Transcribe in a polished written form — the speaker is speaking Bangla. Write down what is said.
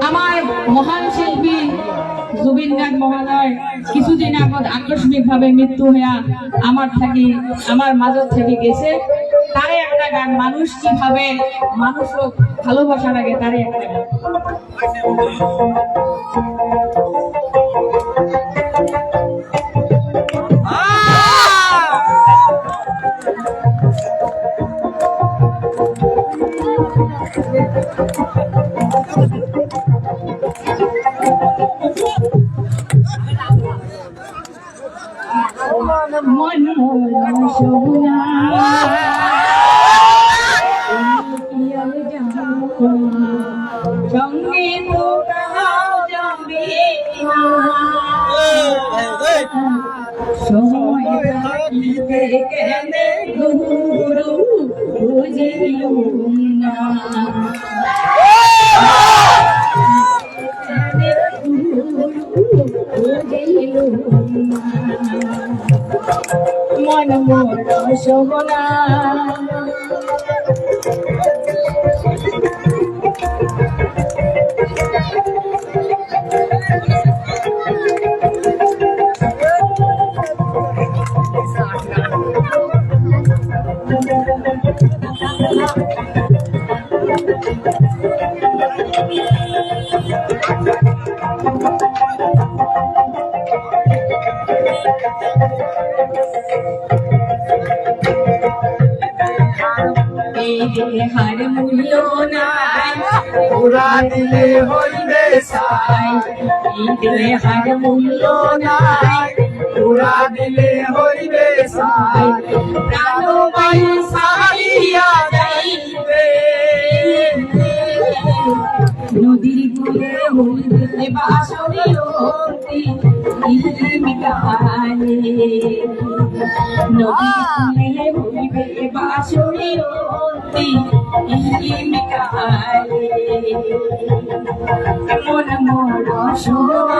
আমার মহান শিল্পী জুবিন গার্গ মহোদয় কিছুদিন আগত আকস্মিকভাবে মৃত্যু হইয়া আমার মাঝে থেকে গেছে। তারে একটা গান, মানুষ কিভাবে মানুষও ভালোবাসা লাগে, তারে একটা গান। মন শোনা সঙ্গে তো যাবে সময় থাকিতে কেনে গুরু বুঝিলুম না মন মোর শোভনা হার মূল্য নাই পুরা দিলে হইবে সাই, হার মূল্য নাই পুরা দিলে হইবে সাই, প্রাণ বায়ু সারিয়া যাইবে নদীর কূলে হইবে বাঁশরি অন্তি মিটালে, নদীর কূলে হইবে বাঁশরি অন্তি মিটালে, মন মোর শোভনা